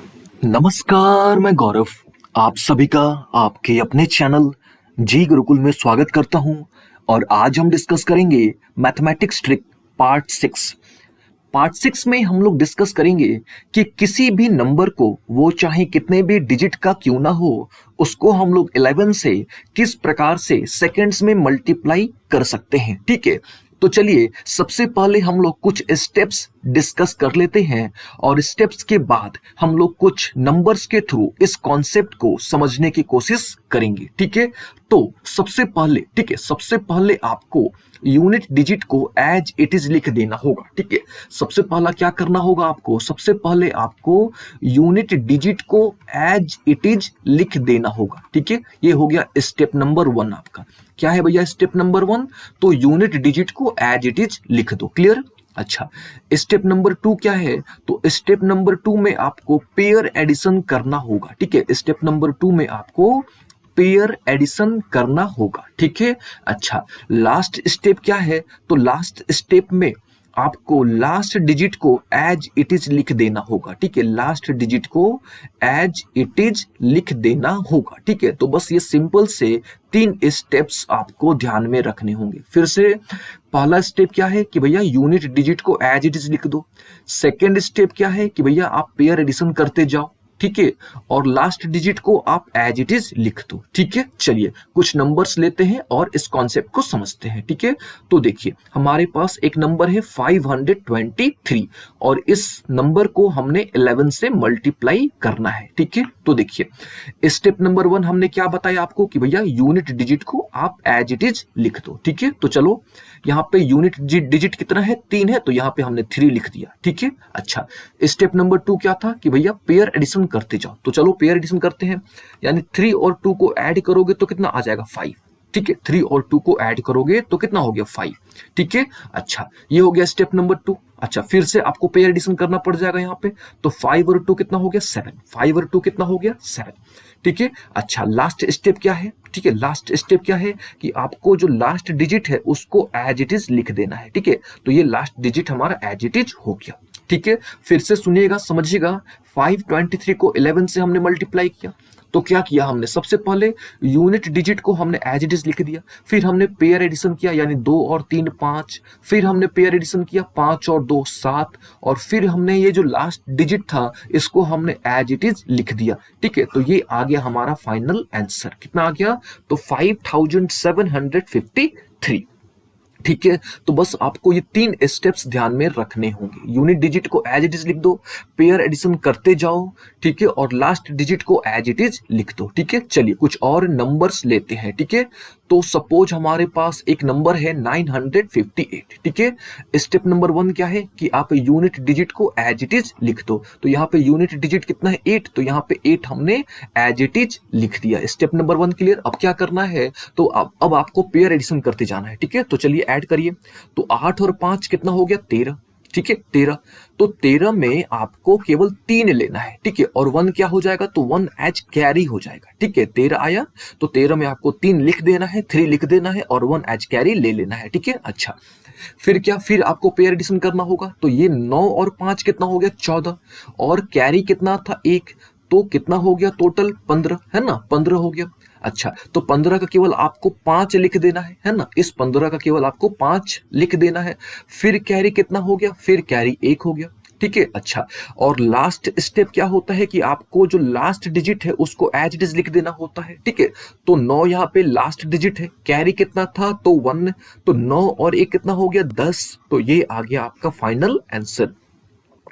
नमस्कार, मैं गौरव आप सभी का आपके अपने चैनल जी गुरुकुल में स्वागत करता हूं। और आज हम डिस्कस करेंगे मैथमेटिक्स ट्रिक पार्ट 6। पार्ट 6 में हम लोग डिस्कस करेंगे कि किसी भी नंबर को, वो चाहे कितने भी डिजिट का क्यों ना हो, उसको हम लोग 11 से किस प्रकार से सेकंड्स में मल्टीप्लाई कर सकते हैं। ठीक है, तो चलिए सबसे पहले हम लोग कुछ स्टेप्स डिस्कस कर लेते हैं और स्टेप्स के बाद हम लोग कुछ नंबर्स के थ्रू इस कॉन्सेप्ट को समझने की कोशिश करेंगे। ठीक है, तो सबसे पहले आपको यूनिट डिजिट को एज इट इज लिख देना होगा। ठीक है, सबसे पहला क्या करना होगा आपको, सबसे पहले आपको यूनिट डिजिट को एज इट इज लिख देना होगा। ठीक है, ये हो गया स्टेप नंबर 1 आपका। क्या है भैया स्टेप नंबर 1? तो यूनिट डिजिट को एज इट इज लिख दो। क्लियर? अच्छा, स्टेप नंबर 2 क्या है? तो स्टेप नंबर 2 में आपको पेयर एडिशन करना होगा। ठीक है, स्टेप नंबर 2 में आपको पेयर एडिशन करना होगा। ठीक है, अच्छा, लास्ट स्टेप क्या है? तो लास्ट स्टेप में आपको लास्ट डिजिट को एज इट इज लिख देना होगा। ठीक है, लास्ट डिजिट को एज इट इज लिख देना होगा। ठीक है, तो बस ये सिंपल से 3 स्टेप्स आपको ध्यान में रखने होंगे। फिर से पहला स्टेप क्या है कि भैया यूनिट डिजिट को एज इट इज लिख दो। सेकेंड स्टेप क्या है कि भैया आप पेयर एडिशन करते जाओ। ठीक है, और लास्ट डिजिट को आप एज इट इज लिख दो। ठीक है, चलिए कुछ नंबर्स लेते हैं और इस कॉन्सेप्ट को समझते हैं। ठीक है, तो देखिए हमारे पास एक नंबर है 523 और इस नंबर को हमने 11 से मल्टीप्लाई करना है। ठीक है, तो देखिए स्टेप नंबर 1 हमने क्या बताया आपको कि भैया यूनिट डिजिट को आप एज इट इज लिख दो। ठीक है, तो चलो यहाँ पे यूनिट डिजिट कितना है? 3 है, तो यहाँ पे हमने 3 लिख दिया। ठीक है, अच्छा, स्टेप नंबर 2 क्या था कि भैया पेयर एडिशन करते जाओ। तो चलो पेयर एडिशन करते हैं, यानी 3 और 2 को ऐड करोगे तो कितना आ जाएगा? 5। ठीक है, 3 और 2 को ऐड करोगे तो कितना हो गया? 5। ठीक है, अच्छा, ये हो गया स्टेप नंबर 2। अच्छा, फिर से आपको पेयर एडिशन करना पड़ जाएगा यहाँ पे, तो 5 और 2 कितना हो गया? 7। 5 और 2 कितना हो गया? 7। ठीक है, अच्छा, लास्ट स्टेप क्या है? ठीक है, लास्ट स्टेप क्या है कि आपको जो लास्ट डिजिट है उसको एज इट इज लिख देना है। ठीक है, तो ये लास्ट डिजिट हमारा एज इट इज हो गया। ठीक है, फिर से सुनिएगा, समझिएगा। 523 को 11 से हमने मल्टीप्लाई किया, तो क्या किया हमने? सबसे पहले यूनिट डिजिट को हमने एज इट इज लिख दिया, फिर हमने पेयर एडिशन किया, यानी 2 और 3 5, फिर हमने पेयर एडिशन किया 5 और 2 7, और फिर हमने ये जो लास्ट डिजिट था इसको हमने एज इट इज लिख दिया। ठीक है, तो ये आ गया हमारा फाइनल आंसर। कितना आ गया? तो 5753। ठीक है, तो बस आपको ये 3 स्टेप्स ध्यान में रखने होंगे। यूनिट डिजिट को एज इट इज लिख दो, पेयर एडिशन करते जाओ, ठीक है, और लास्ट डिजिट को एज इट इज लिख दो। ठीक है, चलिए कुछ और नंबर्स लेते हैं। ठीक है, तो सपोज हमारे पास एक नंबर है 958। ठीक है, स्टेप नंबर 1 क्या है कि आप यूनिट डिजिट को एज इट इज लिख दो। तो यहाँ पे यूनिट डिजिट कितना है? 8, तो यहाँ पे 8 हमने एज इट इज लिख दिया। Step number 1 clear. अब क्या करना है? तो अब आपको पेयर एडिशन करते जाना है। ठीक है, तो चलिए ऐड करिए। तो 8 और 5 कितना हो गया? 13। ठीक है, 13। तो 13 में आपको केवल 3 लेना है। ठीक है, और 1 क्या हो जाएगा? तो 1 एज कैरी हो जाएगा। ठीक है, 13 आया तो 13 में आपको 3 लिख देना है, 3 लिख देना है और 1 एज कैरी ले लेना है। ठीक है, अच्छा, फिर क्या? फिर आपको पेयर एडिशन करना होगा। तो ये 9 और 5 कितना हो गया? 14, और कैरी कितना था? 1, तो कितना हो गया टोटल? 15, है ना? 15 हो गया। अच्छा, तो 15 का केवल आपको 5 लिख देना है ना? इस 15 का केवल आपको 5 लिख देना है। फिर कैरी कितना हो गया? फिर कैरी 1 हो गया। ठीक है, अच्छा, और लास्ट स्टेप क्या होता है कि आपको जो लास्ट डिजिट है उसको एज इट इज लिख देना होता है। ठीक है, तो 9 यहाँ पे लास्ट डिजिट है, कैरी कितना था? तो 1, तो 9 और 1 कितना हो गया? 10, तो ये आ गया आपका फाइनल आंसर।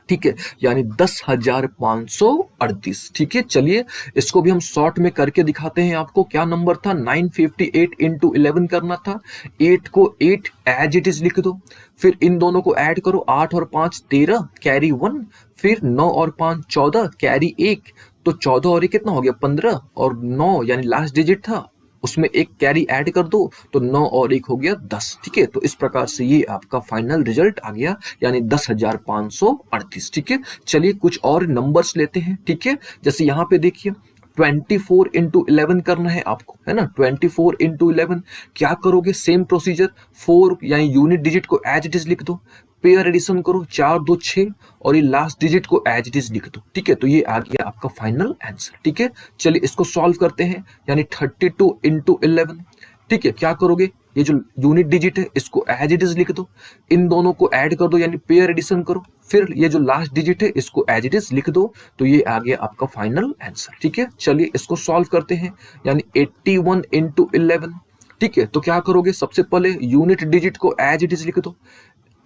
ठीक है, यानी 10,538। ठीक है, चलिए इसको भी हम शॉर्ट में करके दिखाते हैं आपको। क्या नंबर था? 958 इंटू 11 करना था। 8 को 8 एज इट इज लिख दो, फिर इन दोनों को ऐड करो, 8 और 5 13, कैरी 1, फिर 9 और 5 14, कैरी 1, तो 14 और 1 कितना हो गया? 15, और 9 यानी लास्ट डिजिट था उसमें एक कैरी ऐड कर दो, तो 9 और 1 हो गया 10। ठीक है, तो इस प्रकार से ये आपका फाइनल रिजल्ट आ गया, यानी 10,538। ठीक है, चलिए कुछ और नंबर्स लेते हैं। ठीक है, जैसे यहाँ पे देखिए 24 इंटू 11 करना है आपको, है ना? 24 इंटू 11 क्या करोगे? सेम प्रोसीजर, 4 यानी यूनिट डिजिट को एज इट इज लिख दो, पेयर एडिशन करो, 4 2 6 और ये लास्ट डिजिट को एज इट इज लिख दो। ठीक है, तो ये आ गया आपका फाइनल आंसर। ठीक है, चलिए इसको सॉल्व करते हैं, यानी 32 इंटू 11। ठीक है, क्या करोगे, ये जो यूनिट डिजिट है इसको एज इट इज लिख दो, इन दोनों को ऐड कर दो यानी पेयर एडिशन करो, फिर ये जो लास्ट डिजिट है इसको एज इट इज लिख दो, तो ये आ गया आपका फाइनल आंसर। ठीक है, चलिए इसको सॉल्व करते हैं, यानी 81 इंटू 11। ठीक है, तो क्या करोगे, सबसे पहले यूनिट डिजिट को एज इट इज लिख दो,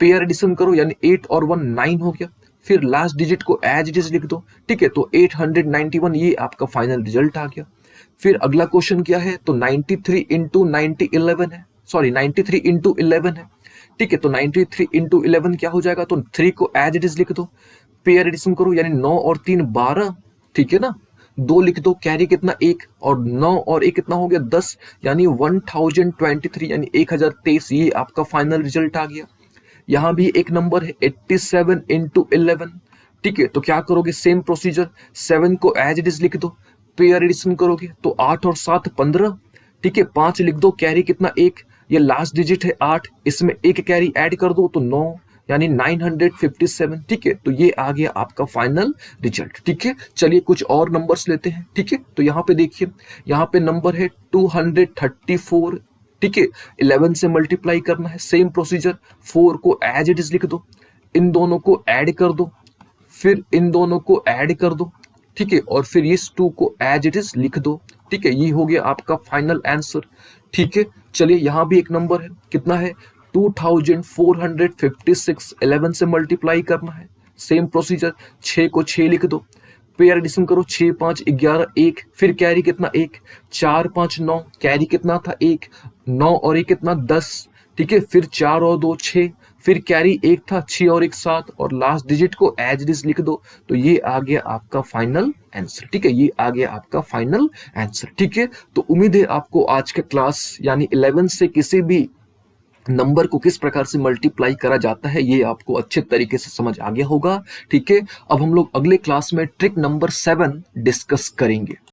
पेयर एडिशन करो यानी 8 और 1 9 हो गया, फिर लास्ट डिजिट को एज इट इज लिख दो। ठीक है, तो 891 ये आपका फाइनल रिजल्ट आ गया। फिर अगला क्वेश्चन क्या है, तो 93 इंटू 90 11 है, सॉरी 93 इंटू 11 है। ठीक है, तो 93 इंटू 11 क्या हो जाएगा, तो 3 को एज इट इज लिख दो, पेयर एडिशन करो यानी 9 और 3 12। ठीक है ना, 2 लिख दो, कैरी कितना 1, और 9 और 1 कितना हो गया 10, यानी 1023 यानी 1023, ये आपका फाइनल रिजल्ट आ गया। यहाँ भी एक नंबर है 87 इंटू 11। ठीक है, तो क्या करोगे, सेम प्रोसीजर, 7 को एज इट इज लिख दो, पेयर एडिशन करोगे तो 8 और 7 15। ठीक है, 5 लिख दो, कैरी कितना 1, ये लास्ट डिजिट है 8, इसमें एक कैरी ऐड कर दो तो 9 यानी 957। ठीक है, तो ये आ गया आपका फाइनल रिजल्ट। ठीक है, चलिए कुछ और नंबर्स लेते हैं। ठीक है, तो यहाँ पे देखिए, यहाँ पे नंबर है 234। ठीक है, 11 से मल्टीप्लाई करना है, सेम प्रोसीजर, 4 को एज इट इज लिख दो, इन दोनों को ऐड कर दो, फिर इन दोनों को ऐड कर दो। ठीक है, और फिर इस 2 को एज इट इज लिख दो। ठीक है, ये हो गया आपका फाइनल आंसर। ठीक है, चलिए यहाँ भी एक नंबर है, कितना है 2456, 11 से मल्टीप्लाई करना है, सेम प्रोसीजर, 6 को 6 लिख दो, पेयर एडिशन करो, 6 5 11 1, फिर कैरी कितना 1, 4 5 9, कैरी कितना था 1, 9 और 1 कितना 10। ठीक है, फिर 4 और 2 6, फिर कैरी 1 था, 6 और 1 7, और लास्ट डिजिट को एज इट इज लिख दो, तो ये आ गया आपका फाइनल आंसर। ठीक है, ये आ गया आपका फाइनल आंसर। ठीक है, तो उम्मीद है आपको आज का क्लास यानी 11 से किसी भी नंबर को किस प्रकार से मल्टीप्लाई करा जाता है ये आपको अच्छे तरीके से समझ आ गया होगा। ठीक है, अब हम लोग अगले क्लास में ट्रिक नंबर 7 डिस्कस करेंगे।